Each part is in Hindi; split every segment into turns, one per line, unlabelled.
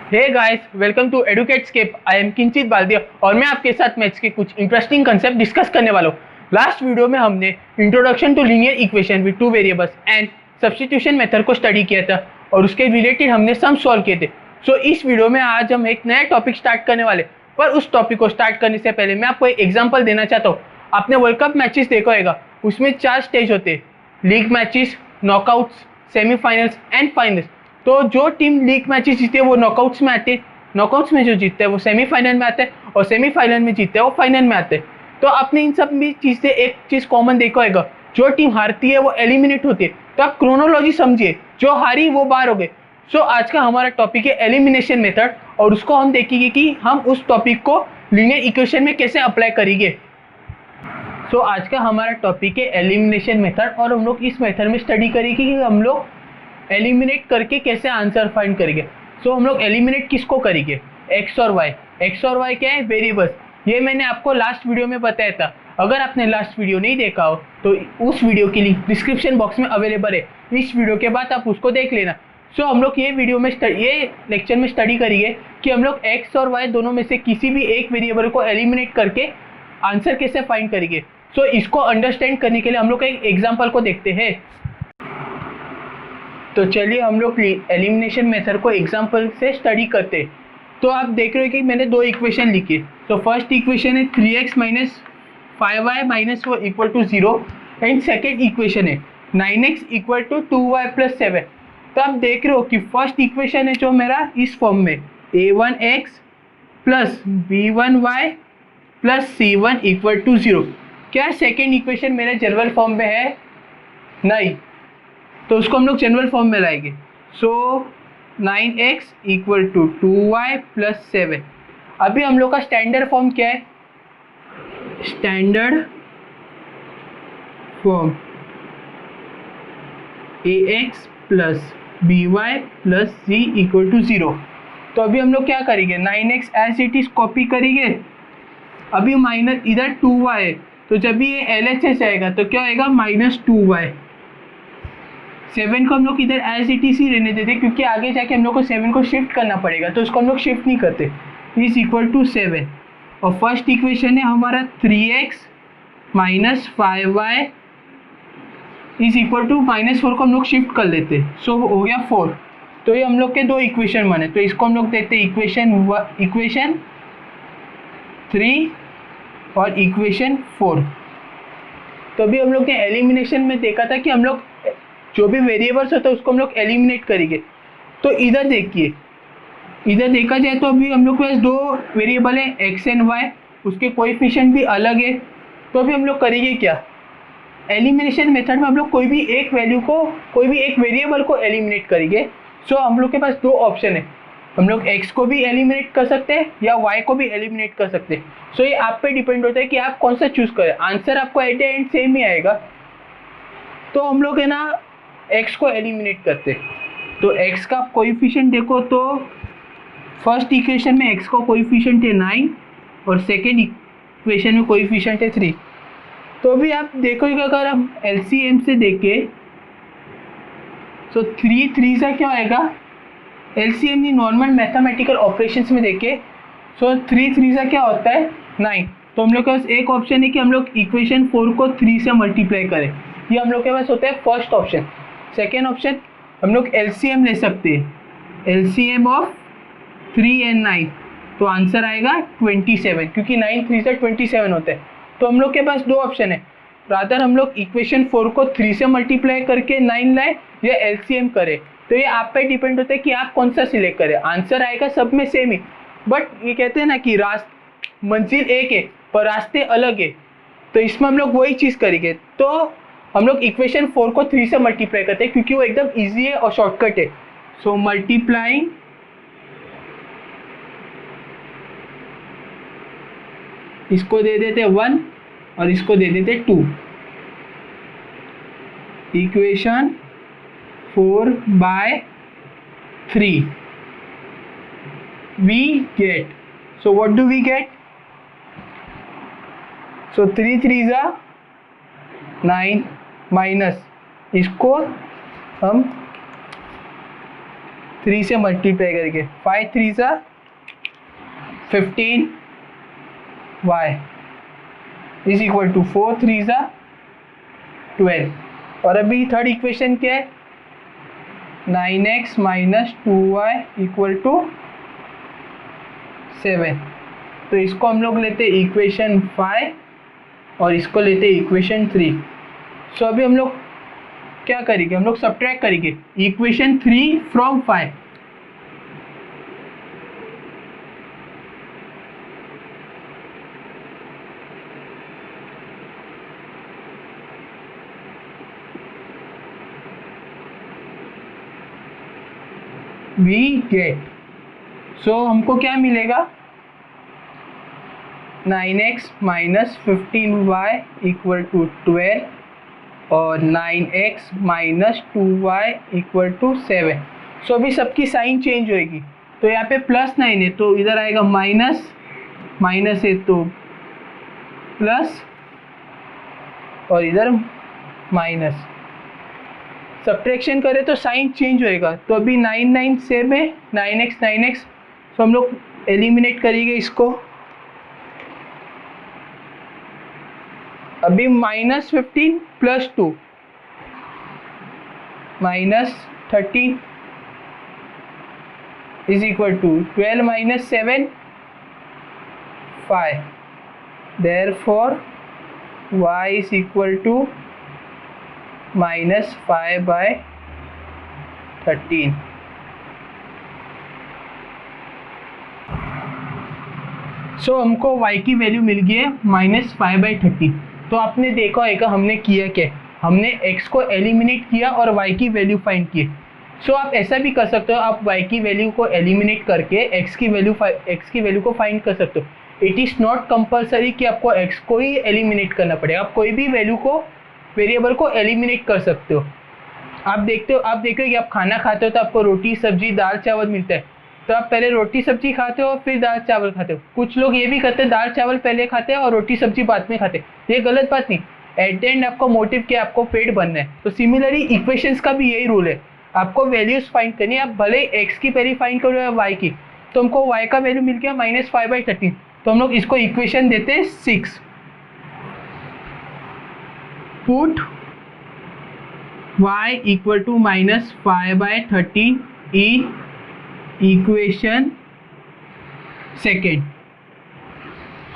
Hey guys, welcome to Educatescape. I am Kinchit Baldia और मैं आपके साथ मैथ्स के कुछ इंटरेस्टिंग कंसेप्ट डिस्कस करने वाला हूँ। लास्ट वीडियो में हमने introduction to linear equation with two variables and substitution method को स्टडी किया था और उसके रिलेटेड हमने सम सॉल्व किए थे। सो इस वीडियो में आज हम एक नया टॉपिक स्टार्ट करने वाले, पर उस टॉपिक को स्टार्ट करने से पहले मैं आपको एक एग्जाम्पल देना चाहता हूँ। आपने वर्ल्ड कप मैचेस देखा होगा, उसमें 4 स्टेज होते हैं: league matches, knockouts, semifinals and finals. तो जो टीम लीग मैचेस जीते हैं वो नॉकआउट्स में आते हैं, नॉकआउट्स में जो जीतते हैं वो सेमीफाइनल में आते हैं और सेमीफाइनल में जीतते हैं वो फाइनल में आते हैं। तो आपने इन सब भी चीज़ से एक चीज़ कॉमन देखा होगा, जो टीम हारती है वो एलिमिनेट होती है। तो आप क्रोनोलॉजी समझिए, जो हारी वो बाहर हो गए। सो आज का हमारा टॉपिक है एलिमिनेशन मेथड और उसको हम देखेंगे कि हम उस टॉपिक को लीनियर इक्वेशन में कैसे अप्लाई करेंगे। सो आज का हमारा टॉपिक है एलिमिनेशन मेथड और हम लोग इस मेथड में स्टडी करेंगे कि हम लोग एलिमिनेट करके कैसे आंसर फाइंड करेंगे। सो हम लोग एलिमिनेट किसको करेंगे? एक्स और वाई। एक्स और वाई क्या है? वेरिएबल्स। ये मैंने आपको लास्ट वीडियो में बताया था। अगर आपने लास्ट वीडियो नहीं देखा हो तो उस वीडियो की लिंक डिस्क्रिप्शन बॉक्स में अवेलेबल है। इस वीडियो के बाद आप उसको देख लेना। सो हम लोग ये वीडियो में ये लेक्चर में स्टडी करेंगे कि हम लोग एक्स और वाई दोनों में से किसी भी एक वेरिएबल को एलिमिनेट करके आंसर कैसे फाइंड करेंगे। सो इसको अंडरस्टैंड करने के लिए हम लोग एक एग्जाम्पल को देखते हैं। तो चलिए हम लोग एलिमिनेशन मेथड को एग्जांपल से स्टडी करते हैं। तो आप देख रहे हो कि मैंने दो इक्वेशन लिखी है। तो फर्स्ट इक्वेशन है 3x minus 5y minus 4 equal to 0 and second equation है 9x equal to 2y plus 7। तो आप देख रहे हो कि फर्स्ट इक्वेशन है जो मेरा इस फॉर्म में a1x plus b1y plus c1 equal to 0। क्या सेकेंड इक्वेशन मेरे जनरल फॉर्म में है? नहीं, तो उसको हम लोग जनरल फॉर्म में लाएंगे। So 9x equal to 2y plus 7। अभी हम लोग का स्टैंडर्ड फॉर्म क्या है? Standard form ax plus by plus c equal to 0। तो अभी हम लोग क्या करेंगे? 9x as it is copy करेंगे। अभी माइनस इधर 2y है, तो जब भी ये LHS आएगा तो क्या आएगा? Minus 2y। 7 को हम लोग इधर एज इट इज ही रहने देते क्योंकि आगे जाके हम लोग को 7 को शिफ्ट करना पड़ेगा, तो उसको हम लोग शिफ्ट नहीं करते। इज इक्वल टू 7 और फर्स्ट इक्वेशन है हमारा 3x minus 5y is equal to minus 4 को हम लोग शिफ्ट कर लेते। सो हो गया 4। तो ये हम लोग के दो इक्वेशन बने, तो इसको हम लोग देते इक्वेशन 3 और इक्वेशन 4। तो अभी हम लोग ने एलिमिनेशन में देखा था कि हम लोग जो भी वेरिएबल्स होता है उसको हम लोग एलिमिनेट करेंगे। तो इधर देखिए, इधर देखा जाए तो अभी हम लोग के पास दो वेरिएबल है एक्स एंड वाई, उसके कोएफिशिएंट भी अलग है। तो अभी हम लोग करेंगे क्या? एलिमिनेशन मेथड में हम लोग कोई भी एक वैल्यू को, कोई भी एक वेरिएबल को एलिमिनेट करेंगे। सो हम लोग के पास दो ऑप्शन है, हम लोग एक्स को भी एलिमिनेट कर सकते हैं या वाई को भी एलिमिनेट कर सकते हैं। सो ये आप पे डिपेंड होता है कि आप कौन सा चूज करें। आंसर आपको एट द एंड सेम ही आएगा। तो हम लोग है ना x को एलिमिनेट करते। तो x का कोएफिशिएंट देखो तो फर्स्ट इक्वेशन में x का कोएफिशिएंट है 9 और सेकेंड इक्वेशन में कोएफिशिएंट है 3। तो अभी आप देखोगे अगर हम LCM से देखें तो 3 3 का क्या आएगा? LCM नहीं, नॉर्मल मैथमेटिकल ऑपरेशंस में देखें सो 3 3 का क्या होता है? 9। तो हम लोग के पास एक ऑप्शन है कि हम लोग इक्वेशन 4 को 3 से मल्टीप्लाई करें। ये हम लोग के पास होता है फर्स्ट ऑप्शन। सेकेंड ऑप्शन हम लोग LCM ले सकते हैं, LCM ऑफ 3 and 9। तो आंसर आएगा 27 क्योंकि 9 3 से 27 होता है। तो हम लोग के पास दो ऑप्शन है, रादर हम लोग इक्वेशन 4 को 3 से मल्टीप्लाई करके 9 लाए या LCM करें। तो ये आप पे डिपेंड होता है कि आप कौन सा सिलेक्ट करें। आंसर आएगा सब में सेम ही, बट ये कहते हैं ना कि मंजिल एक है पर रास्ते अलग है। तो इसमें हम लोग वही चीज़ करेंगे। तो हम लोग इक्वेशन 4 को 3 से मल्टीप्लाई करते हैं क्योंकि वो एकदम इजी है और शॉर्टकट है। सो मल्टीप्लाइंग इसको दे देते 1 और इसको दे देते 2। Equation 4 by 3 we get, so what do we get? So 3 3 are 9 minus इसको हम 3 से मल्टीप्लाई करके 5 3 सा 15 y इज इक्वल टू 4 3 सा 12। और अभी थर्ड इक्वेशन क्या है, 9x minus 2y equal to 7। तो इसको हम लोग लेते हैं इक्वेशन 5 और इसको लेते हैं इक्वेशन 3। सो अभी हम लोग क्या करेंगे, हम लोग सब्ट्रैक्ट करेंगे इक्वेशन 3 फ्रॉम 5। वी गेट, सो हमको क्या मिलेगा, 9x minus 15y equal to 12 और 9x minus 2y equal to 7। सो अभी सबकी साइन चेंज होएगी। तो यहाँ पे +9 है तो इधर आएगा माइनस, माइनस है तो प्लस और इधर माइनस। सब्ट्रैक्शन करें तो साइन चेंज होएगा। तो अभी 9 9 सेम है, 9x। तो हम लोग एलिमिनेट करेंगे इसको। अभी -15 + 2 -13 is equal to 12 minus 7 5। Therefore y is equal to -5/13। So हमको y की वैल्यू मिल गई है -5/13। तो आपने देखा होगा हमने किया क्या, हमने x को एलिमिनेट किया और y की वैल्यू फाइंड की। सो आप ऐसा भी कर सकते हो, आप y की वैल्यू को एलिमिनेट करके x की वैल्यू को फाइंड कर सकते हो। इट इज़ नॉट कंपलसरी कि आपको x को ही एलिमिनेट करना पड़ेगा, आप कोई भी वैल्यू को, वेरिएबल को एलिमिनेट कर सकते हो। आप देखते हो कि आप खाना खाते हो तो आपको रोटी सब्जी दाल चावल मिलता है, तो आप पहले रोटी सब्जी खाते हो फिर दाल चावल खाते हो। कुछ लोग ये भी करते हैं, दाल चावल पहले खाते हैं और रोटी सब्जी बाद में खाते हैं। ये गलत बात नहीं। एट द एंड आपको मोटिव क्या, आपको पेट भरना है। तो सिमिलरली इक्वेशंस का भी यही रूल है, आपको वैल्यूज फाइंड करनी है। आप भले x की पहले फाइंड करो या y की। तो हमको y का वैल्यू मिल गया -5/13। तो हम लोग इसको इक्वेशन देते हैं 6। Put y equal to -5/13 in equation second.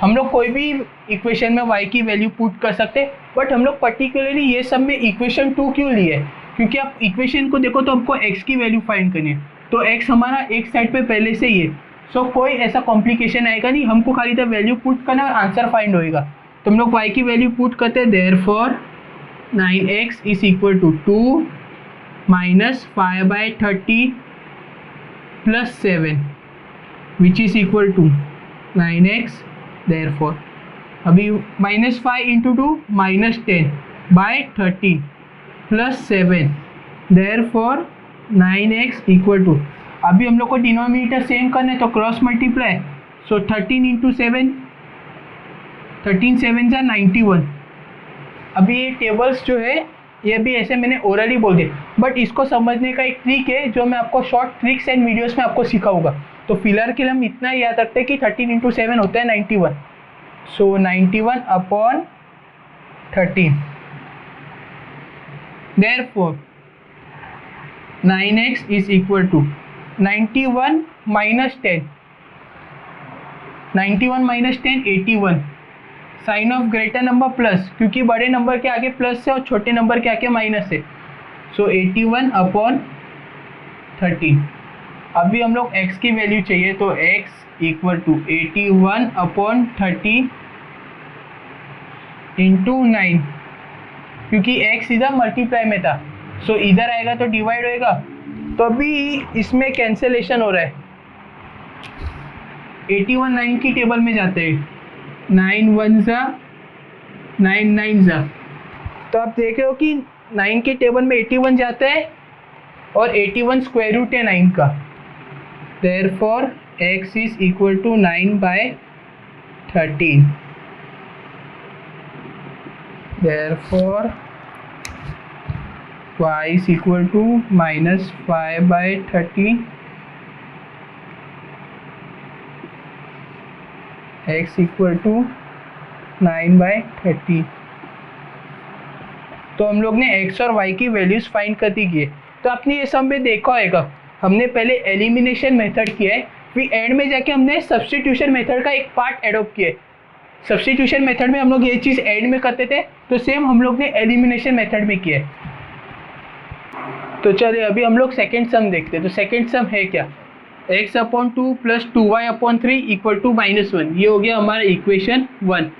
हम लोग कोई भी इक्वेशन में y की वैल्यू पुट कर सकते हैं, बट हम लोग पर्टिकुलरली ये सब में इक्वेशन 2 क्यों लिए, क्योंकि आप इक्वेशन को देखो तो हमको x की वैल्यू फाइंड करनी है। तो x हमारा एक साइड पे पहले से ही है, सो कोई ऐसा कॉम्प्लिकेशन आएगा नहीं, हमको खाली तो वैल्यू पुट करना और आंसर फाइंड होएगा। तो हम लोग y की वैल्यू पुट करते हैं, therefore 9x is equal to 2 -5/13 + 7 which is equal to 9x। Therefore अभी -5 × 2 -10/13 + 7। देयरफॉर 9x इक्वल टू, अभी हम लोग को डिनोमिनेटर सेम करना है तो क्रॉस मल्टीप्लाई। सो 13 × 7, 13 7 = 91। अभी ये टेबल्स जो है ये भी ऐसे मैंने ओरली बोल दिए, बट इसको समझने का एक ट्रिक है जो मैं आपको शॉर्ट ट्रिक्स एंड वीडियोस में आपको सिखाऊंगा। तो फिलहाल के लिए हम इतना याद रखते हैं कि 13 × 7 होता है 91। So 91/13। Therefore 9x is equal to 91 - 10, 91 - 10 81। Sign of greater number plus, क्योंकि बड़े नंबर के आगे प्लस है और छोटे नंबर के आगे माइनस है। सो 81/13। अभी हम लोग x की वैल्यू चाहिए, तो x इक्वल टू 81/13 × 9, क्योंकि x इधर मल्टीप्लाई में था, सो इधर आएगा तो डिवाइड होएगा। तो अभी इसमें कैंसलेशन हो रहा है। 81 9 की टेबल में जाते हैं, 9 1 = 9 9 = तो आप देख रहे हो कि 9 के टेबल में 81 जाता है और 81 स्क्वायर रूट है 9 का। Therefore x is equal to 9/13। Therefore y is equal to -5/13 x equal to 9/30। तो हम लोग ने x और y की वैल्यूज फाइंड कर दी है। तो आपने ये सब में देखा होगा, हमने पहले एलिमिनेशन मेथड किया है, फिर एंड में जाके हमने सब्स्टिट्यूशन मेथड का एक पार्ट एडॉप्ट किया है। सब्स्टिट्यूशन मेथड में हम लोग ये चीज़ एंड में करते थे, तो सेम हम लोग ने एलिमिनेशन मेथड में किया है। तो चलिए अभी हम लोग सेकेंड सम देखते हैं। तो सेकेंड सम है क्या, x/2 + 2y/3 इक्वल टू -1, ये हो गया हमारा equation 1।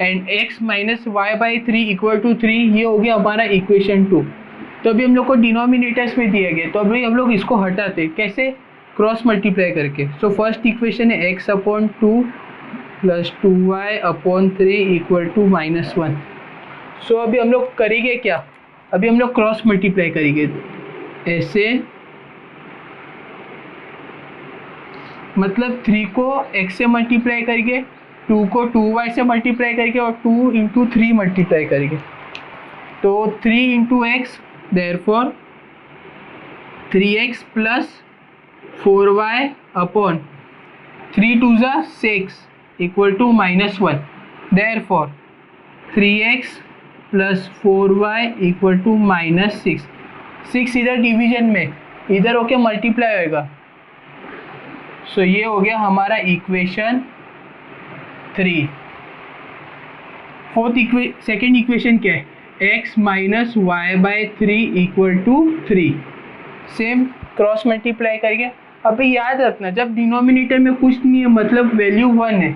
And x - y/3 equal to 3, ये हो गया हमारा इक्वेशन 2। तो अभी हम लोग को डिनोमिनेटर्स में दिए गए, तो अभी हम लोग इसको हटाते, कैसे, क्रॉस मल्टीप्लाई करके। सो फर्स्ट इक्वेशन है x/2 + 2y/3 इक्वल टू -1। सो अभी हम लोग करेंगे क्या, अभी हम लोग क्रॉस मल्टीप्लाई करेंगे ऐसे, मतलब 3 को x से मल्टीप्लाई करेंगे, 2 को 2y से मल्टीप्लाई करेंगे और 2 × 3 मल्टीप्लाई करेंगे। तो 3 × x, therefore 3x + 4y/3 2 = 6 equal to -1। Therefore 3x + 4y equal to -6। 6 इधर डिवीजन में, इधर होके मल्टीप्लाई होएगा। सो ये हो गया हमारा इक्वेशन 3। सेकेंड इक्वेशन क्या है, x - y/3 equal to 3। Same cross multiply करके। अभी याद रखना, जब डिनोमिनेटर में कुछ नहीं है मतलब वैल्यू 1 है,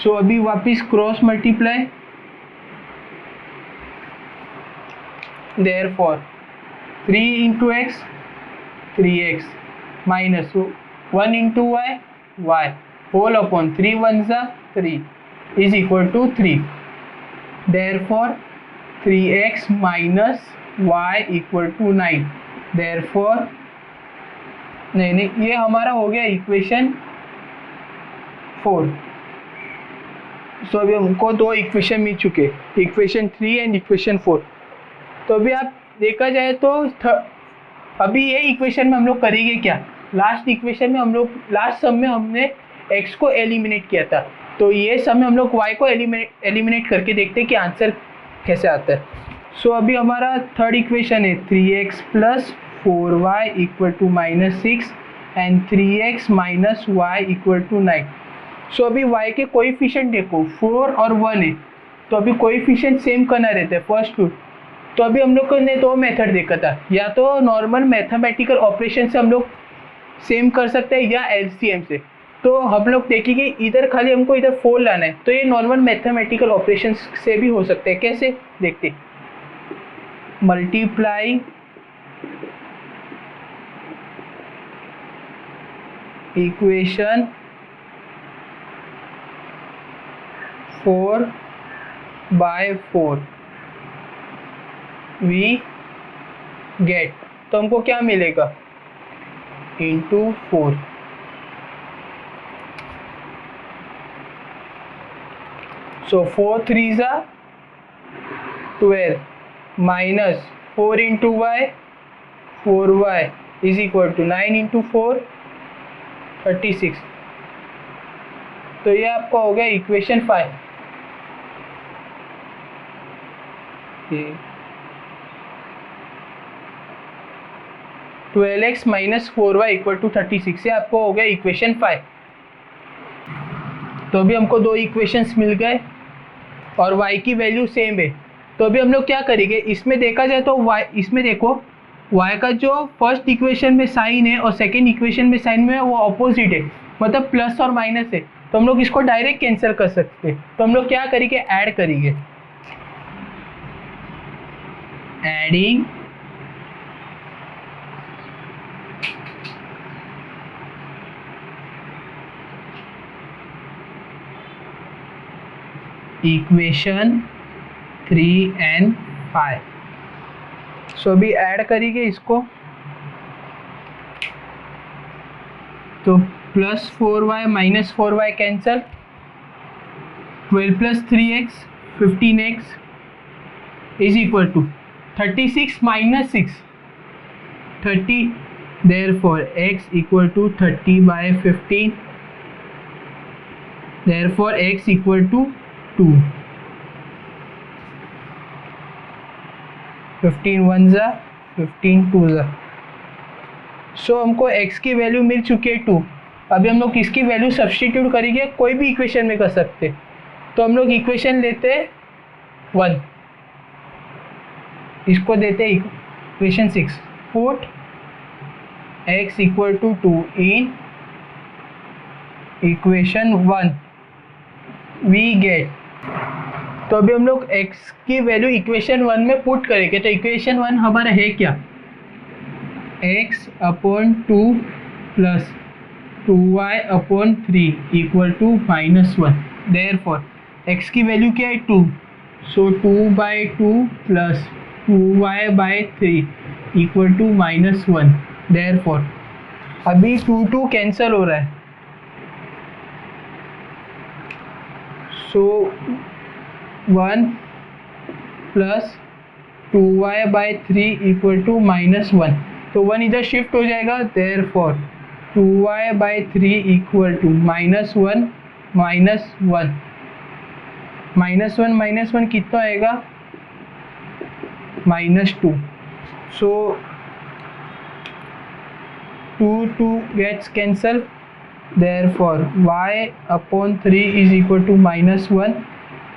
सो अभी वापस cross multiply, therefore 3 × x 3x माइनस 1 × y y whole upon 3 × 1 = 3 is equal to 3। Therefore 3x - y equal to 9। Therefore नहीं, ये हमारा हो गया इक्वेशन 4। सो अभी हमको 2 इक्वेशन मिल चुके, इक्वेशन 3 एंड इक्वेशन 4। तो अभी आप देखा जाए तो अभी ये इक्वेशन में हम लोग करेंगे क्या, लास्ट इक्वेशन में हम लोग, लास्ट सम में हमने x को एलिमिनेट किया था, तो ये सम में हम लोग y को एलिमिनेट करके देखते हैं कि आंसर कैसे आता है। सो अभी हमारा थर्ड इक्वेशन है 3x + 4y equal to -6 and 3x - y equal to 9। So अभी y के कोएफिशिएंट देखो 4 और 1 है, तो अभी कोएफिशिएंट सेम करना रहता है फर्स्ट टू। तो अभी हम लोग ने 2 मेथड देखा था, या तो नॉर्मल मैथमेटिकल ऑपरेशन से हम लोग सेम कर सकते हैं या एलसीएम से। तो हम लोग देखेंगे इधर खाली हमको इधर 4 लाना है, तो ये नॉर्मल मैथमेटिकल ऑपरेशन से भी हो सकते हैं। कैसे देखते, मल्टीप्लाई इक्वेशन 4/4 वी गेट, तो हमको क्या मिलेगा, into 4। So 4 × 3 = 12 minus 4 × y 4y is equal to 9 × 4 36। तो ये आपका हो गया equation 5। 12x - 4y equal to 36 से आपको हो गया इक्वेशन 5। तो अभी हमको 2 इक्वेशंस मिल गए और y की वैल्यू सेम है। तो अभी हम लोग क्या करेंगे, इसमें देखा जाए तो y, इसमें देखो y का जो फर्स्ट इक्वेशन में साइन है और सेकेंड इक्वेशन में साइन में वो अपोजिट है, मतलब प्लस और माइनस है। तो हम लोग इसको डायरेक्ट कैंसिल कर सकते हैं। तो हम लोग क्या करेंगे, ऐड करेंगे, एडिंग इक्वेशन 3 and 5। सो अभी ऐड करेंगे इसको, तो +4y - 4y cancel, 12 + 3x 15x is equal to 36 - 6 30। Therefore x equal to 30/15 therefore x equal to 2। 15 1 ज़ा 15 2 ज़ा। सो हमको x की वैल्यू मिल चुकी है 2। अभी हम लोग इसकी वैल्यू सब्स्टिट्यूट करेंगे, कोई भी इक्वेशन में कर सकते। तो हम लोग इक्वेशन लेते 1, इसको देते equation 6। Put x equal to 2 in equation 1 we get. तो अभी हम लोग x की वैल्यू इक्वेशन 1 में पुट करेंगे। तो इक्वेशन 1 हमारा है क्या, x upon 2 plus 2y upon 3 equal to -1। Therefore x की वैल्यू क्या है 2, so 2/2 plus 2y/3 equal to -1। Therefore अभी 2 कैंसिल हो रहा है, सो 1 प्लस 2y/3 इक्वल टू -1। तो 1 इधर शिफ्ट हो जाएगा। देयरफॉर 2y/3 इक्वल टू -1 -1 कितना आएगा, -2। So 2 gets cancel. Therefore y upon 3 is equal to -1।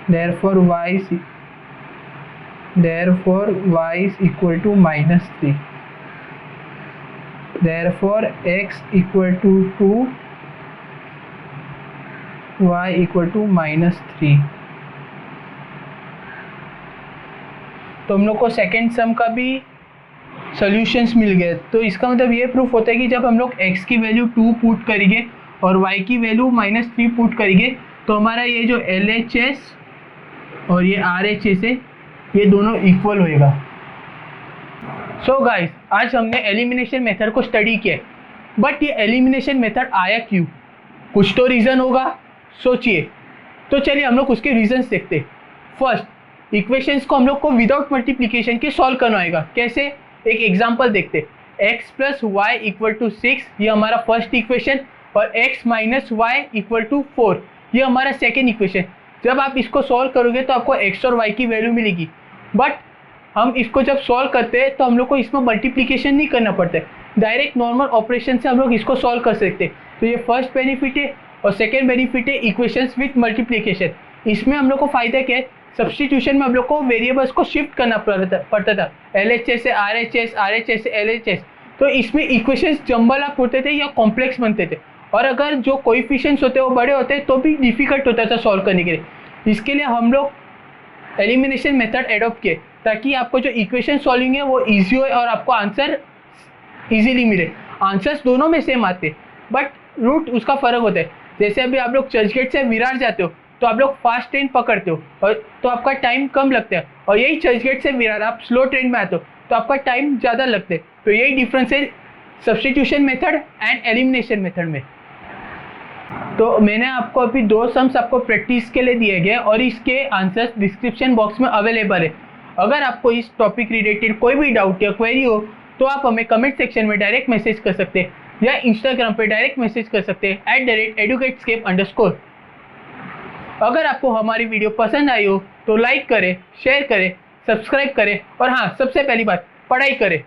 Therefore y is equal to -3। Therefore x equal to 2, y equal to -3। तो हम लोग को सेकेंड सम का भी सॉल्यूशंस मिल गए। तो इसका मतलब ये प्रूफ होता है कि जब हम लोग x की वैल्यू 2 पुट करेंगे और y की वैल्यू -3 पुट करेंगे तो हमारा ये जो LHS और ये RHS है ये दोनों इक्वल होएगा। सो गाइस, आज हमने एलिमिनेशन मेथड को स्टडी किया, बट ये एलिमिनेशन मेथड आया क्यों, कुछ तो रीज़न होगा, सोचिए। तो चलिए हम लोग उसके रीजंस देखते। फर्स्ट, इक्वेशंस को हम लोग को विदाउट मल्टीप्लिकेशन के सॉल्व करना होगा। कैसे, एक एग्जांपल देखते। x plus y equal to 6 ये हमारा फर्स्ट इक्वेशन और x minus y equal to 4 ये हमारा सेकेंड इक्वेशन। जब आप इसको सॉल्व करोगे तो आपको x और y की वैल्यू मिलेगी, बट हम इसको जब सॉल्व करते हैं तो हम लोग को इसमें मल्टीप्लिकेशन नहीं करना पड़ता है, डायरेक्ट नॉर्मल ऑपरेशन से हम लोग इसको सॉल्व कर सकते हैं। तो ये फर्स्ट बेनिफिट है। और सेकेंड बेनिफिट है इक्वेशंस विथ मल्टीप्लिकेशन। इसमें हम लोग को फायदा क्या है, सब्स्टिट्यूशन में हम लोग को वेरिएबल्स को शिफ्ट करना पड़ता था, LHS से RHS, RHS से LHS। तो इसमें इक्वेशंस जंबल अप होते थे या कॉम्प्लेक्स बनते थे, और अगर जो कोएफिशिएंट्स होते हैं वो बड़े होते हैं तो भी डिफिकल्ट होता था सॉल्व करने के लिए। इसके लिए हम लोग एलिमिनेशन मेथड एडॉप्ट किए ताकि आपको जो इक्वेशन सॉल्विंग है वो ईजी हो और आपको आंसर ईजीली मिले। आंसर्स दोनों में सेम आते, बट रूट उसका फ़र्क होता है। जैसे अभी आप लोग चर्चगेट से विरार जाते हो तो आप लोग फास्ट ट्रेन पकड़ते हो और तो आपका टाइम कम लगता है, और यही चर्चगेट से विरार आप स्लो ट्रेन में आते हो तो आपका टाइम ज़्यादा लगता है। तो यही डिफरेंस है substitution method and elimination method में। तो मैंने आपको अभी 2 सम्स आपको प्रैक्टिस के लिए दिए गए और इसके आंसर्स डिस्क्रिप्शन बॉक्स में अवेलेबल है। अगर आपको इस टॉपिक रिलेटेड कोई भी डाउट या क्वेरी हो तो आप हमें कमेंट सेक्शन में डायरेक्ट मैसेज कर सकते हैं या इंस्टाग्राम पे डायरेक्ट मैसेज कर सकते हैं @educatescape_। अगर आपको हमारी वीडियो पसंद आई हो तो लाइक करें, शेयर करें, सब्सक्राइब करें और हाँ, सबसे पहली बात, पढ़ाई करें।